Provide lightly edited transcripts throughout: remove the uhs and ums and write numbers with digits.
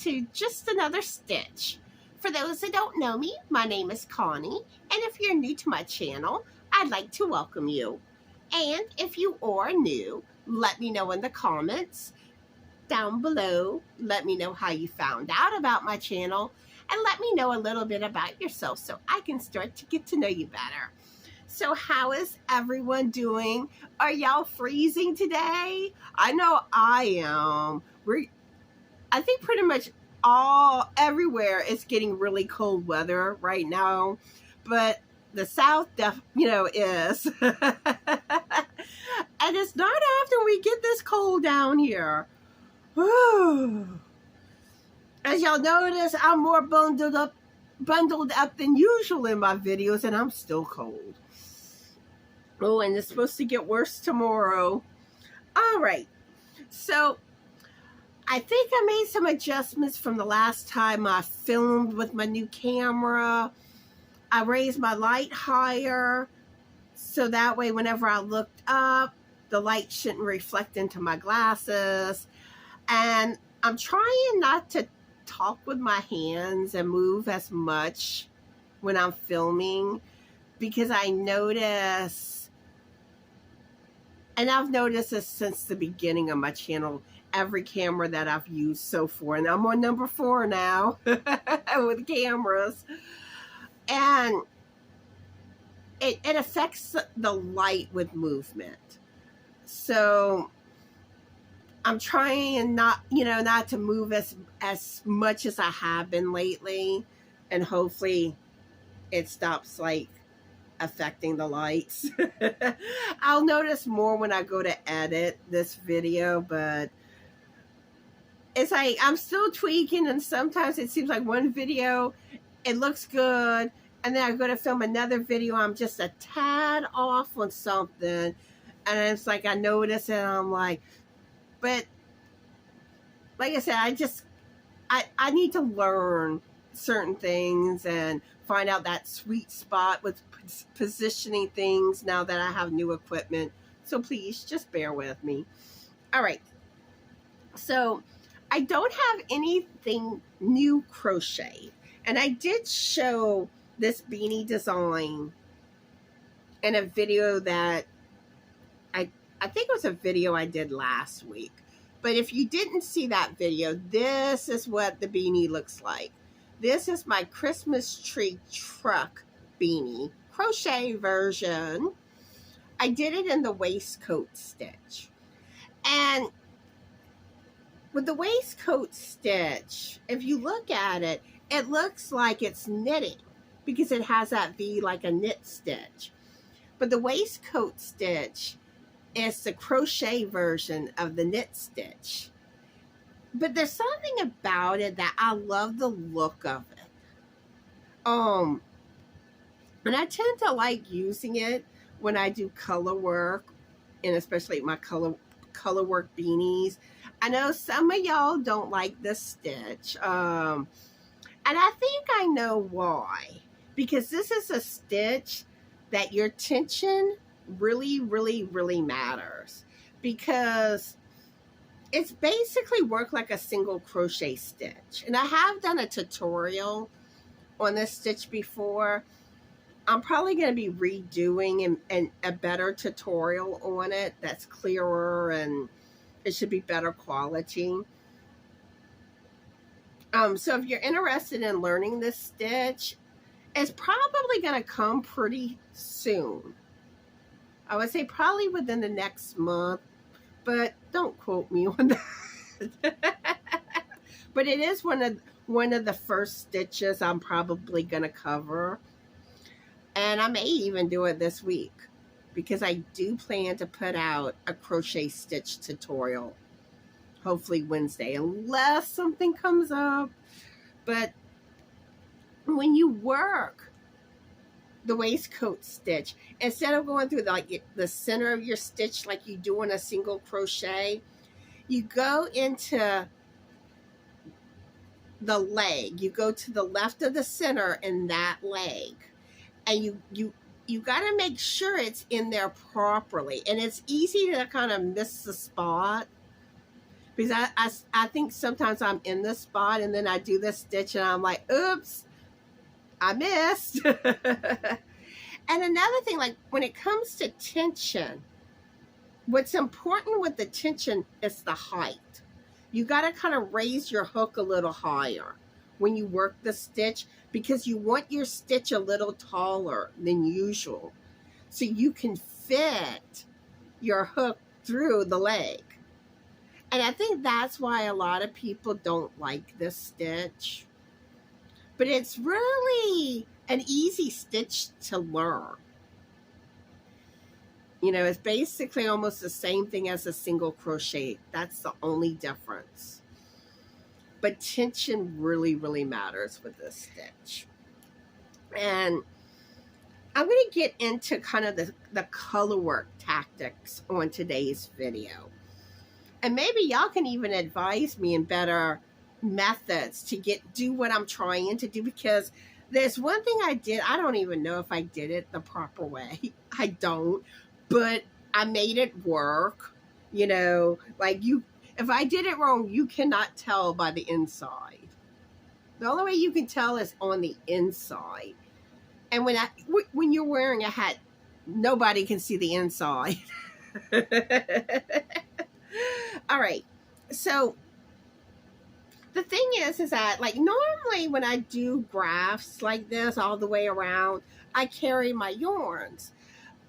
to just another stitch. For those that don't know me, my name is Connie, and if you're new to my channel, I'd like to welcome you. And if you are new, let me know in the comments down below. Let me know how you found out about my channel, and let me know a little bit about yourself so I can start to get to know you better. So how is everyone doing? Are y'all freezing today? I know I am. I think pretty much everywhere it's getting really cold weather right now, but the South is. And it's not often we get this cold down here. As y'all notice, I'm more bundled up than usual in my videos, and I'm still cold. Oh, and it's supposed to get worse tomorrow. All right, so I think I made some adjustments from the last time I filmed with my new camera. I raised my light higher, so that way whenever I looked up, the light shouldn't reflect into my glasses. And I'm trying not to talk with my hands and move as much when I'm filming, because I notice, and I've noticed this since the beginning of my channel, every camera that I've used so far, and I'm on number 4 now with cameras, and it affects the light with movement. So I'm trying not to move as much as I have been lately, and hopefully it stops affecting the lights. I'll notice more when I go to edit this video, but it's I'm still tweaking, and sometimes it seems like one video, it looks good, and then I go to film another video, I'm just a tad off on something, and it's I notice it, and I'm but like I said, I need to learn certain things and find out that sweet spot with positioning things now that I have new equipment. So please just bear with me. All right. So I don't have anything new crocheted, and I did show this beanie design in a video that I think it was a video I did last week. But if you didn't see that video, this is what the beanie looks like. This is my Christmas Truck Beanie crochet version. I did it in the waistcoat stitch. And with the waistcoat stitch, if you look at it, it looks like it's knitting because it has that V like a knit stitch. But the waistcoat stitch is the crochet version of the knit stitch. But there's something about it that I love the look of it. And I tend to like using it when I do color work, and especially my color work beanies. I know some of y'all don't like this stitch. And I think I know why. Because this is a stitch that your tension really, really, really matters, because it's basically worked like a single crochet stitch. And I have done a tutorial on this stitch before. I'm probably going to be redoing a better tutorial on it that's clearer, and it should be better quality. So if you're interested in learning this stitch, it's probably going to come pretty soon. I would say probably within the next month, but don't quote me on that. But it is one of the first stitches I'm probably going to cover. And I may even do it this week, because I do plan to put out a crochet stitch tutorial, hopefully Wednesday, unless something comes up. But when you work the waistcoat stitch, instead of going through the center of your stitch like you do in a single crochet, you go into the leg. You go to the left of the center in that leg, and you got to make sure it's in there properly. And it's easy to kind of miss the spot, Because I think sometimes I'm in the spot and then I do this stitch and I'm like, oops, I missed. And another thing, like when it comes to tension, what's important with the tension is the height. You got to kind of raise your hook a little higher when you work the stitch, because you want your stitch a little taller than usual so you can fit your hook through the leg. And I think that's why a lot of people don't like this stitch. But it's really an easy stitch to learn. You know, it's basically almost the same thing as a single crochet. That's the only difference. But tension really, really matters with this stitch. And I'm going to get into kind of the color work tactics on today's video. And maybe y'all can even advise me in better methods to do what I'm trying to do, because there's one thing I did. I don't even know if I did it the proper way. I don't. But I made it work, you know, like if I did it wrong, you cannot tell by the inside. The only way you can tell is on the inside. And when you're wearing a hat, nobody can see the inside. All right. So the thing is that like normally when I do graphs like this all the way around, I carry my yarns.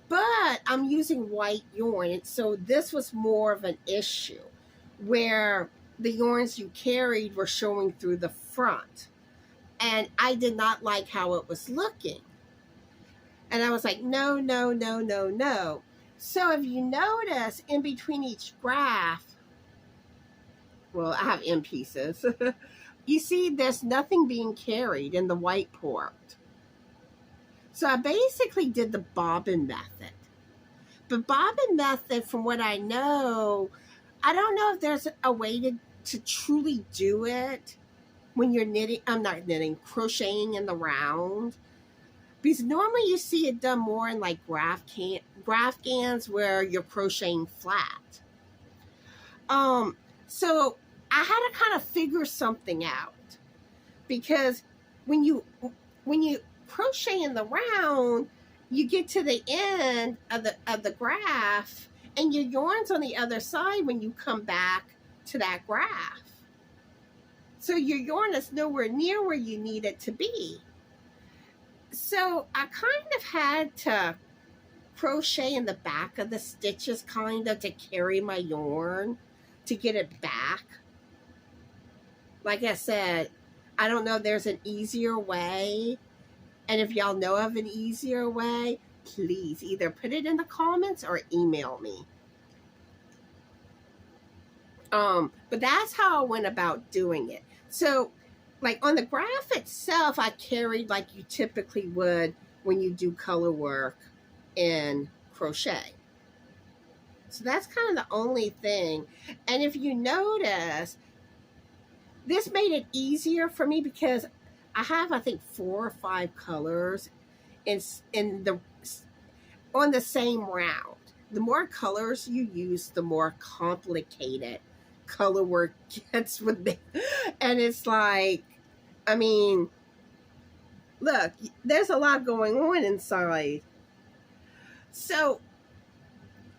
But I'm using white yarn, and so this was more of an issue where the yarns you carried were showing through the front. And I did not like how it was looking. And I was like, no, no, no, no, no. So if you notice, in between each graph, well, I have end pieces. You see there's nothing being carried in the white part. So I basically did the bobbin method. But bobbin method, from what I know, I don't know if there's a way to truly do it when you're knitting. I'm not knitting, crocheting in the round. Because normally you see it done more in like graph gans where you're crocheting flat. So I had to kind of figure something out. Because when you crochet in the round, you get to the end of the graph and your yarn's on the other side when you come back to that graph. So your yarn is nowhere near where you need it to be. So I kind of had to crochet in the back of the stitches kind of to carry my yarn to get it back. Like I said, I don't know if there's an easier way. And if y'all know of an easier way, please either put it in the comments or email me. But that's how I went about doing it. So, like on the graph itself, I carried like you typically would when you do color work in crochet. So that's kind of the only thing. And if you notice, this made it easier for me because I have, I think, 4 or 5 colors on the same round. The more colors you use, the more complicated color work gets with me. And it's like, I mean, look, there's a lot going on inside. So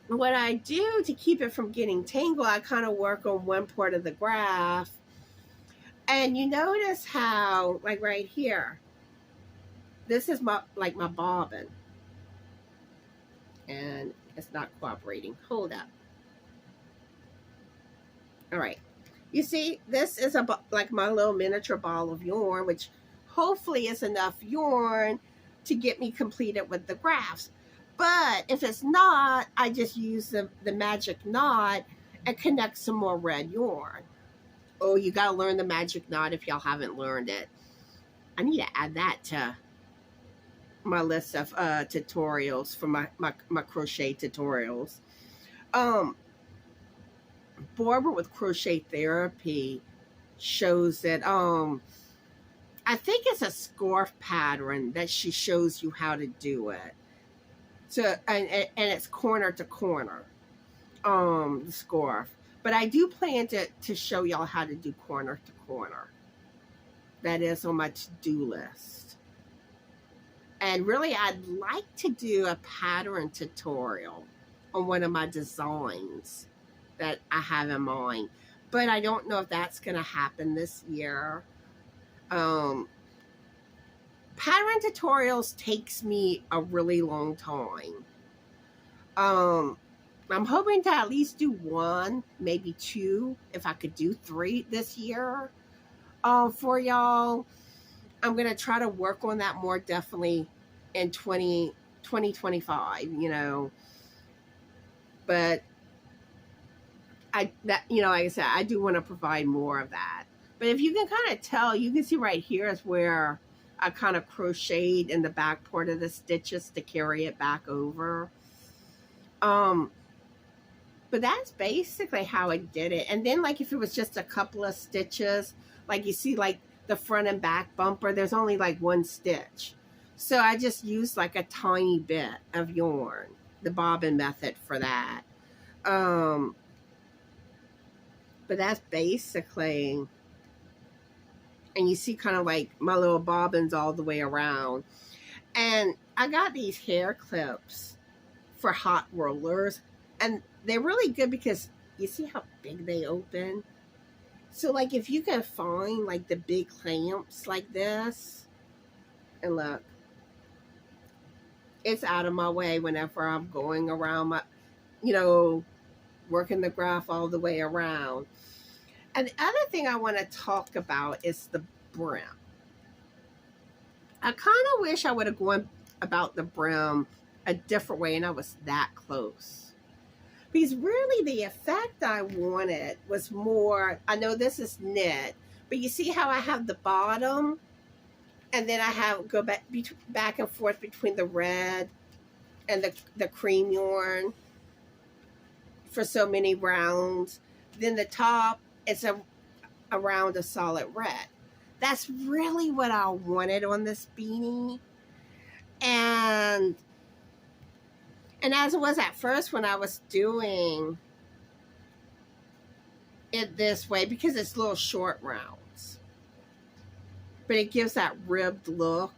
what I do to keep it from getting tangled, I kind of work on one part of the graph. And you notice how, like right here, this is my bobbin. And it's not cooperating. Hold up. All right. You see, this is like my little miniature ball of yarn, which hopefully is enough yarn to get me completed with the graphs. But if it's not, I just use the magic knot and connect some more red yarn. Oh, you got to learn the magic knot if y'all haven't learned it. I need to add that to my list of tutorials for my crochet tutorials. Barbara with Crochet Therapy shows that I think it's a scarf pattern that she shows you how to do it. So and it's corner to corner, the scarf. But I do plan to show y'all how to do corner to corner. That is on my to-do list. And really, I'd like to do a pattern tutorial on one of my designs that I have in mind. But I don't know if that's going to happen this year. Pattern tutorials takes me a really long time. I'm hoping to at least do 1, maybe 2, if I could do 3 this year for y'all. I'm going to try to work on that more definitely in 2025, you know. But like I said, I do want to provide more of that. But if you can kind of tell, you can see right here is where I kind of crocheted in the back part of the stitches to carry it back over. But that's basically how I did it. And then like if it was just a couple of stitches, like you see like the front and back bumper, there's only like 1 stitch. So I just used like a tiny bit of yarn, the bobbin method for that. But that's basically, and you see kind of like my little bobbins all the way around. And I got these hair clips for hot rollers, and they're really good because you see how big they open. So like if you can find like the big clamps like this, and look, it's out of my way whenever I'm going around my, working the graph all the way around. And the other thing I want to talk about is the brim. I kind of wish I would have gone about the brim a different way and I was that close. Because really the effect I wanted was more, I know this is knit, but you see how I have the bottom and then I have go back and forth between the red and the cream yarn for so many rounds. Then the top is around a solid red. That's really what I wanted on this beanie. And as it was at first when I was doing it this way, because it's little short rounds, but it gives that ribbed look.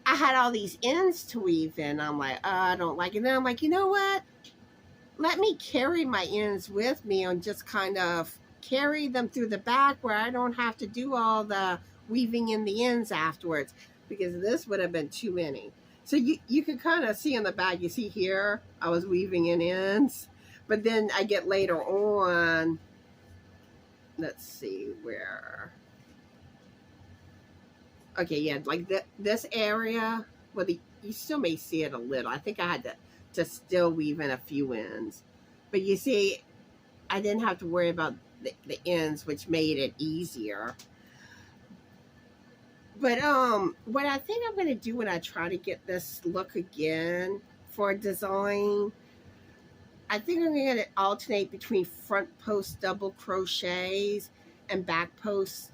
I had all these ends to weave in. I'm like, oh, I don't like it. And then I'm like, you know what? Let me carry my ends with me and just kind of carry them through the back where I don't have to do all the weaving in the ends afterwards, because this would have been too many. So you can kind of see in the back, you see here, I was weaving in ends. But then I get later on, let's see where. Okay, yeah, like this area, well, you still may see it a little. I think I had to still weave in a few ends. But you see, I didn't have to worry about the ends, which made it easier. But what I think I'm going to do when I try to get this look again for a design, I think I'm going to alternate between front post double crochets and back post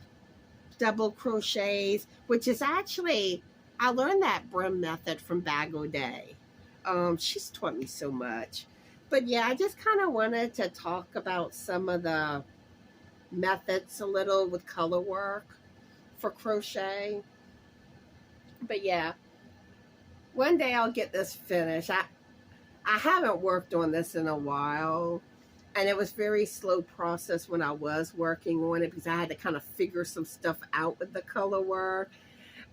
double crochets, which is actually, I learned that brim method from Bag O'Day. She's taught me so much. But yeah, I just kind of wanted to talk about some of the methods a little with color work for crochet. But yeah, one day I'll get this finished. I haven't worked on this in a while, and it was very slow process when I was working on it because I had to kind of figure some stuff out with the color work.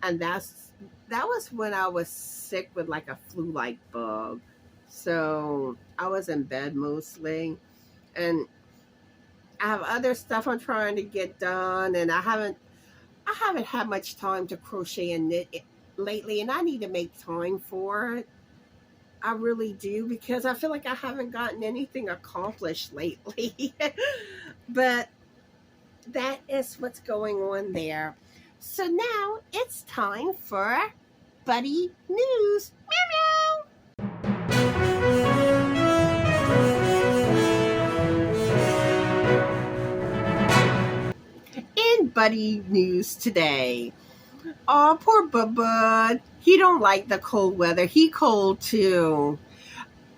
And that was when I was sick with like a flu-like bug. So I was in bed mostly, and I have other stuff I'm trying to get done, and I haven't had much time to crochet and knit lately, and I need to make time for it. I really do, because I feel like I haven't gotten anything accomplished lately. But that is what's going on there. So now it's time for Buddy News. Meow meow. In Buddy News today, oh, poor Bud. He don't like the cold weather. He cold too.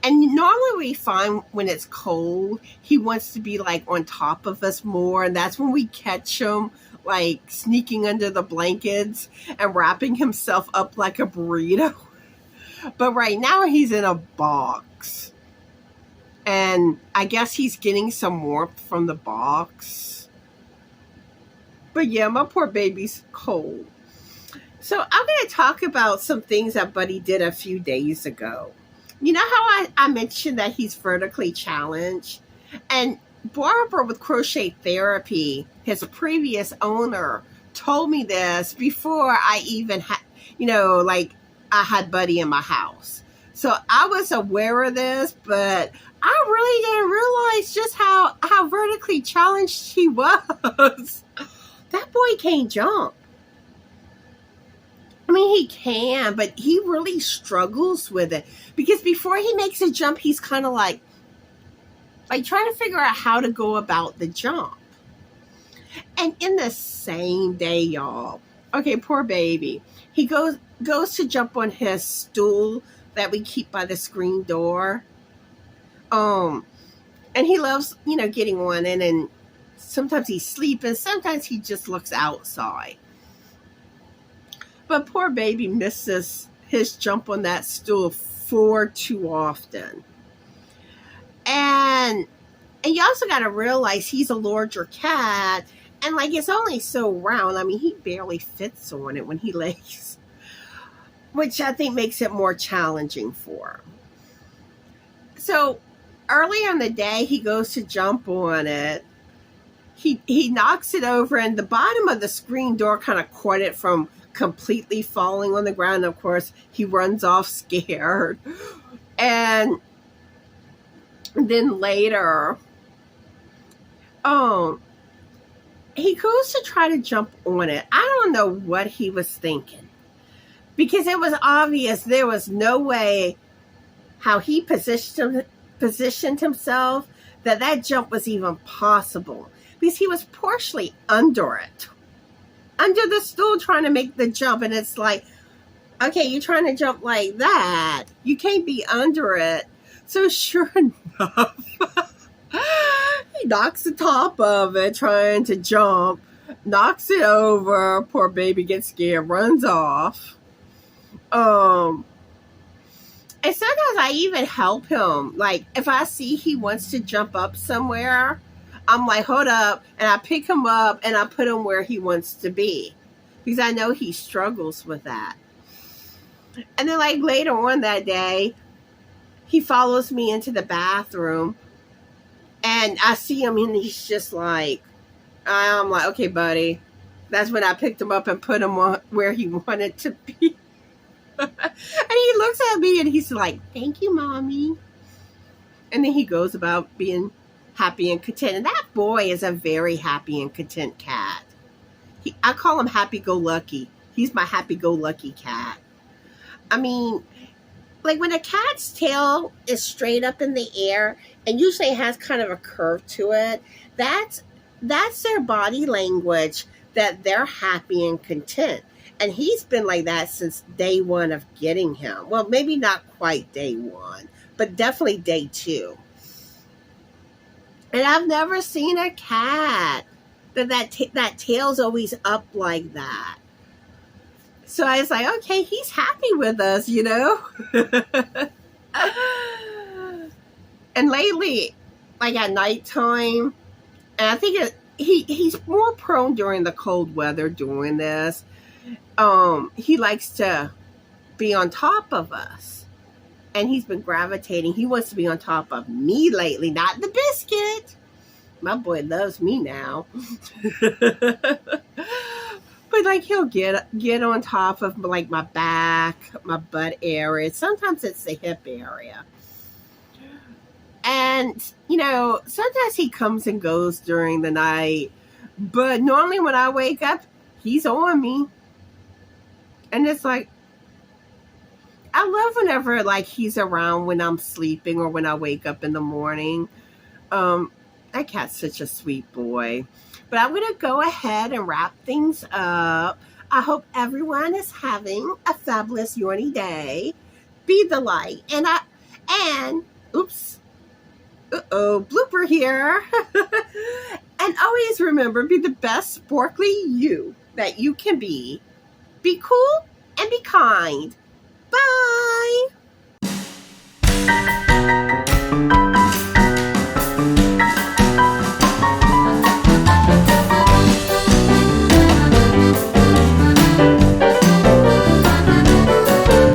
And normally we find when it's cold, he wants to be like on top of us more. And that's when we catch him like sneaking under the blankets and wrapping himself up like a burrito. But right now he's in a box. And I guess he's getting some warmth from the box. But yeah, my poor baby's cold. So I'm going to talk about some things that Buddy did a few days ago. You know how I mentioned that he's vertically challenged? And Barbara with Crochet Therapy, his previous owner, told me this before I even had, I had Buddy in my house. So I was aware of this, but I really didn't realize just how vertically challenged he was. That boy can't jump. I mean, he can, but he really struggles with it. Because before he makes a jump, he's kind of like trying to figure out how to go about the jump. And in the same day, y'all, okay, poor baby, he goes to jump on his stool that we keep by the screen door. And he loves, getting on it, and sometimes he's sleeping, sometimes he just looks outside. But poor baby misses his jump on that stool far too often. And you also got to realize he's a larger cat, and it's only so round. I mean, he barely fits on it when he lays, which I think makes it more challenging for him. So early in the day, he goes to jump on it. He knocks it over, and the bottom of the screen door kind of caught it from completely falling on the ground. Of course, he runs off scared. And then later, he goes to try to jump on it. I don't know what he was thinking, because it was obvious there was no way how he positioned himself that jump was even possible, because he was partially under it. Under the stool trying to make the jump, and it's like, okay, you're trying to jump like that. You can't be under it. So sure enough, he knocks the top of it trying to jump, knocks it over. Poor baby gets scared, runs off. And sometimes I even help him. Like, if I see he wants to jump up somewhere, I'm like, hold up, and I pick him up and I put him where he wants to be, because I know he struggles with that. And then later on that day, he follows me into the bathroom, and I see him, and he's just like, I'm like, okay, buddy. That's when I picked him up and put him on where he wanted to be. And he looks at me and he's like, thank you, mommy. And then he goes about being happy and content. And that boy is a very happy and content cat. I call him happy-go-lucky. He's my happy-go-lucky cat. I mean, when a cat's tail is straight up in the air and usually it has kind of a curve to it, that's their body language that they're happy and content. And he's been like that since day one of getting him. Well, maybe not quite day one, but definitely day two. And I've never seen a cat that tail's always up like that. So I was like, okay, he's happy with us, And lately, at nighttime, and I think he's more prone during the cold weather doing this. He likes to be on top of us. And he's been gravitating. He wants to be on top of me lately, not the biscuit. My boy loves me now. But he'll get on top of my back, my butt area. Sometimes it's the hip area. And, sometimes he comes and goes during the night. But normally when I wake up, he's on me. And it's like, I love whenever he's around when I'm sleeping or when I wake up in the morning. That cat's such a sweet boy. But I'm going to go ahead and wrap things up. I hope everyone is having a fabulous yarny day. Be the light. And And, oops, blooper here. And always remember, be the best sparkly you that you can be. Be cool and be kind. Bye.